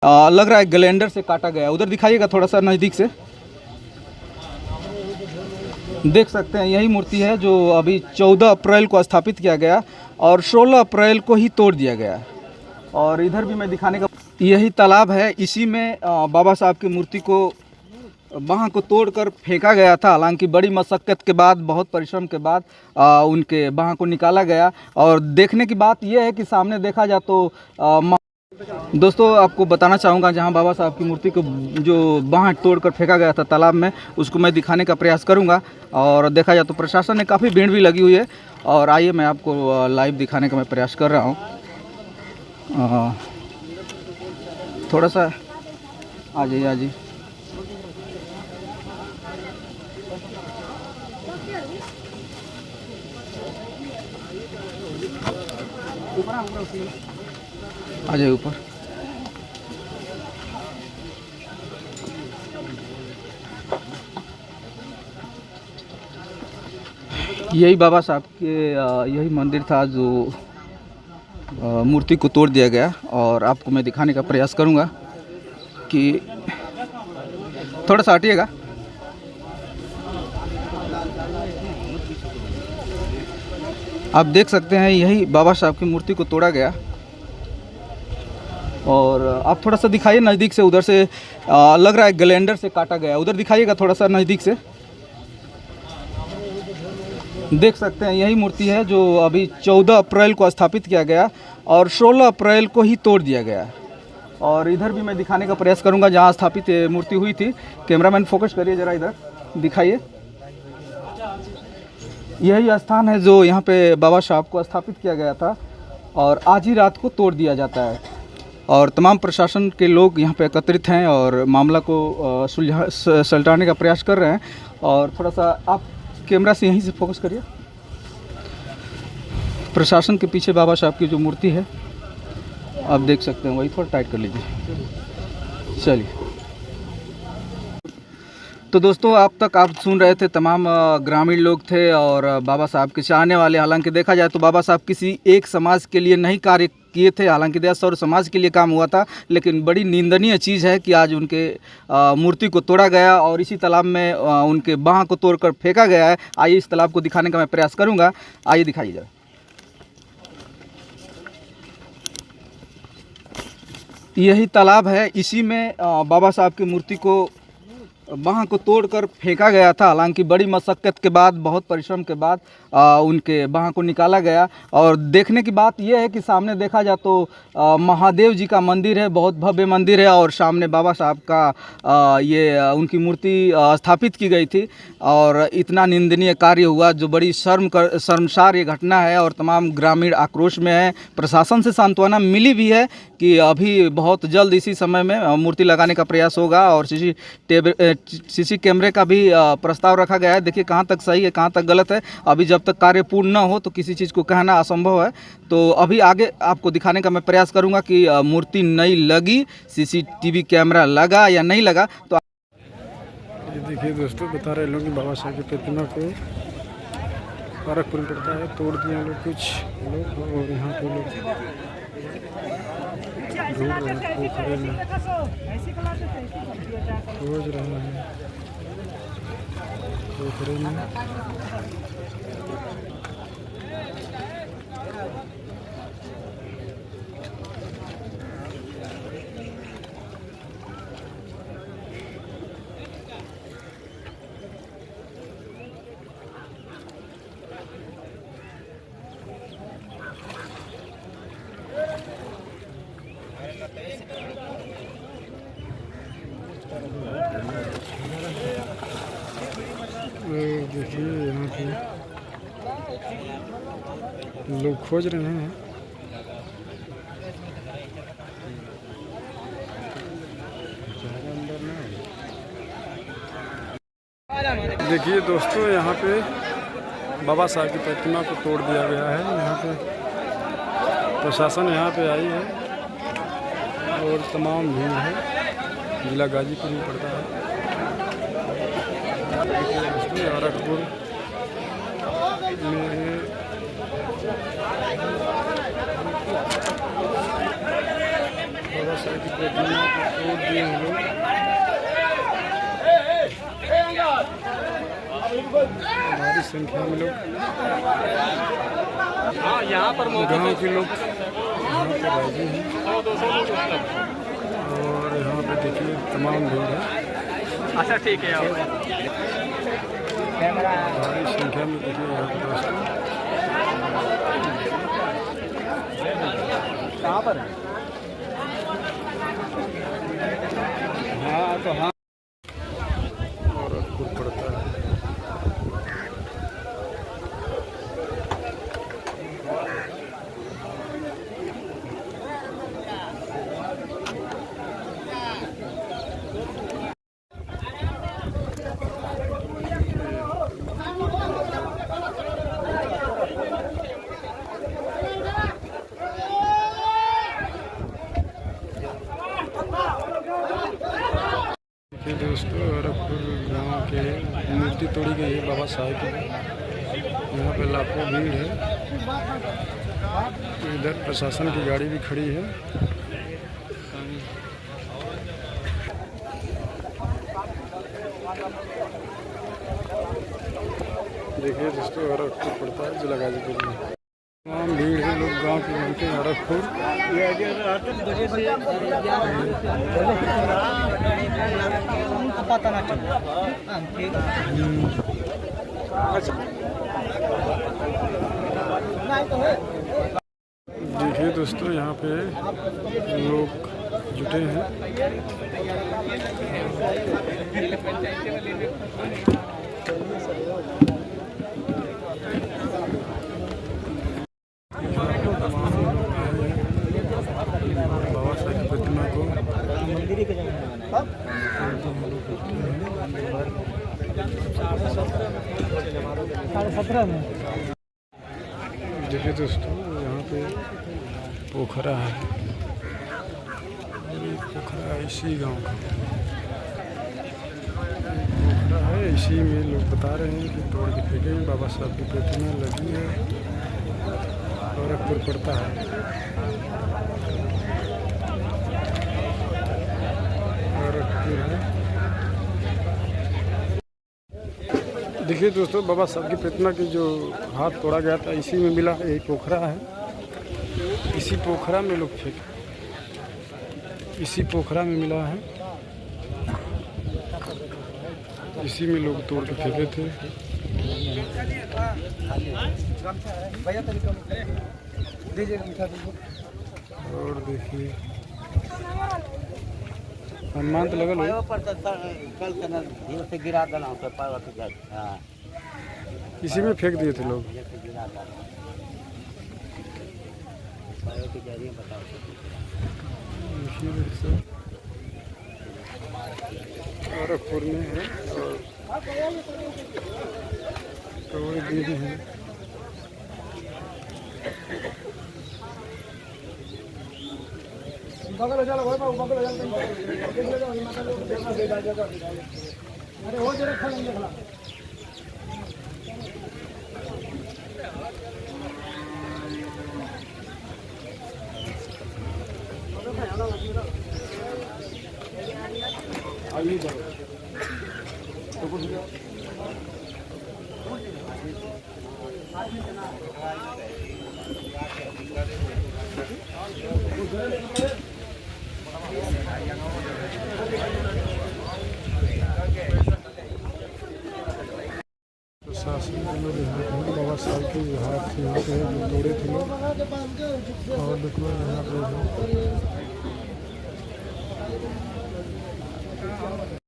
लग रहा है ग्लेंडर से काटा गया। उधर दिखाइएगा थोड़ा सा नज़दीक से। देख सकते हैं यही मूर्ति है जो अभी 14 अप्रैल को स्थापित किया गया और 16 अप्रैल को ही तोड़ दिया गया। और इधर भी मैं दिखाने का, यही तालाब है, इसी में बाबा साहब की मूर्ति को वहाँ को तोड़कर फेंका गया था। हालांकि बड़ी मशक्क़त के बाद, बहुत परिश्रम के बाद उनके वहाँ को निकाला गया। और देखने की बात यह है कि सामने देखा जाए तो दोस्तों आपको बताना चाहूँगा, जहाँ बाबा साहब की मूर्ति को जो बाँह तोड़कर फेंका गया था तालाब में, उसको मैं दिखाने का प्रयास करूँगा। और देखा जाए तो प्रशासन ने काफ़ी भीड़ भी लगी हुई है। और आइए मैं आपको लाइव दिखाने का मैं प्रयास कर रहा हूँ। थोड़ा सा आ जाइए, आ जाइए। आ जाइए ऊपर। यही बाबा साहब के यही मंदिर था जो मूर्ति को तोड़ दिया गया। और आपको मैं दिखाने का प्रयास करूंगा कि थोड़ा सा हटिएगा। आप देख सकते हैं यही बाबा साहब की मूर्ति को तोड़ा गया। और आप थोड़ा सा दिखाइए नज़दीक से। उधर से लग रहा है ग्लेंडर से काटा गया। उधर दिखाइएगा थोड़ा सा नज़दीक से। देख सकते हैं यही मूर्ति है जो अभी 14 अप्रैल को स्थापित किया गया और 16 अप्रैल को ही तोड़ दिया गया। और इधर भी मैं दिखाने का प्रयास करूंगा जहां स्थापित मूर्ति हुई थी। कैमरामैन फोकस करिए ज़रा, इधर दिखाइए। यही स्थान है जो यहाँ पे बाबा साहब को स्थापित किया गया था और आज ही रात को तोड़ दिया जाता है। और तमाम प्रशासन के लोग यहाँ पे एकत्रित हैं और मामला को सुलझाने का प्रयास कर रहे हैं। और थोड़ा सा आप कैमरा से यहीं से फोकस करिए। प्रशासन के पीछे बाबा साहब की जो मूर्ति है आप देख सकते हैं, वही थोड़ा टाइट कर लीजिए। चलिए, तो दोस्तों अब तक आप सुन रहे थे, तमाम ग्रामीण लोग थे और बाबा साहब के चाहने वाले। हालांकि देखा जाए तो बाबा साहब किसी एक समाज के लिए नहीं कार्य किए थे, हालांकि देश और समाज के लिए काम हुआ था। लेकिन बड़ी निंदनीय चीज़ है कि आज उनके मूर्ति को तोड़ा गया और इसी तालाब में उनके बाँह को तोड़कर फेंका गया है। आइए इस तालाब को दिखाने का मैं प्रयास करूँगा। आइए दिखाइए जरा। यही तालाब है, इसी में बाबा साहब की मूर्ति को वहाँ को तोड़कर फेंका गया था। हालांकि बड़ी मशक्क़त के बाद, बहुत परिश्रम के बाद उनके वहाँ को निकाला गया। और देखने की बात यह है कि सामने देखा जाए तो महादेव जी का मंदिर है, बहुत भव्य मंदिर है। और सामने बाबा साहब का ये उनकी मूर्ति स्थापित की गई थी। और इतना निंदनीय कार्य हुआ जो बड़ी शर्मसार ये घटना है। और तमाम ग्रामीण आक्रोश में है। प्रशासन से सांत्वना मिली भी है कि अभी बहुत जल्द इसी समय में मूर्ति लगाने का प्रयास होगा। और सीसी कैमरे का भी प्रस्ताव रखा गया है। देखिए कहाँ तक सही है, कहाँ तक गलत है। अभी जब तक कार्य पूर्ण न हो तो किसी चीज़ को कहना असंभव है। तो अभी आगे आपको दिखाने का मैं प्रयास करूँगा कि मूर्ति नहीं लगी, सीसीटीवी कैमरा लगा या नहीं लगा। तो ये देखिए दोस्तों, बता रहे लोग कि बाबा साहब की प्रतिमा को फर्क पड़ता है, तोड़ दिए लोग कुछ लोग। और यहाँ पे लोग ढूंढ रहे हैं, पोखरे में खोज रहे हैं, पोखरे में। देखिए यहाँ पे लोग खोज रहे हैं। देखिए दोस्तों, यहाँ पे बाबा साहब की प्रतिमा को तोड़ दिया गया है। यहाँ पे प्रशासन यहाँ पे आई है और तमाम भीड़ है। जिला गाजीपुर में पड़ता है। गोरखपुर में बाबा साहब की प्रतिमा को तोड़ दिए हैं लोग। भारी संख्या में लोग यहाँ पर गाँव के लोग यहाँ पर राजी हैं और यहाँ पे देखिए तमाम भीड़ है। अच्छा ठीक है। भारी संख्या में देखिए यहाँ पर दोस्तों कहाँ पर है? हाँ तो हाँ और अद्भुत पड़ता है। दोस्तों गोरखपुर गांव के मूर्ति तोड़ी गई है बाबा साहब की। यहाँ पे लाखों भीड़ है। इधर प्रशासन की गाड़ी भी खड़ी है। देखिए दोस्तों गोरखपुर पड़ता है जिला गाजीपुर में। तमाम भीड़ है लोग गांव के घूमते हैं गोरखपुर। पता ना चला। देखिए दोस्तों यहाँ पे लोग जुटे हैं। बाबा साहब की प्रतिमा को मंदिर के जगह देखिए दोस्तों यहाँ पे पोखरा है। ये पोखरा है इसी गांव का पोखरा है। इसी में लोग बता रहे हैं कि तोड़ के फेंके बाबा साहब की प्रतिमा लगी है। गोरखपुर पड़ता है। गोरखपुर है। देखिए दोस्तों बाबा साहब की प्रतिमा की जो हाथ तोड़ा गया था इसी में मिला है। यही पोखरा है। इसी पोखरा में लोग फेंके। इसी पोखरा में मिला है। इसी में लोग तोड़ के फेंके थे। और देखिए हनुमान तो लगल है। इसी में फेंक दिए थे लोग। गोरखपुर में है और तोड़ दिए हैं। प्रशासन के लोग यहाँ बाबा साहब के हाथ से यहाँ पे जो तोड़े थे लोग और देखो यहाँ पे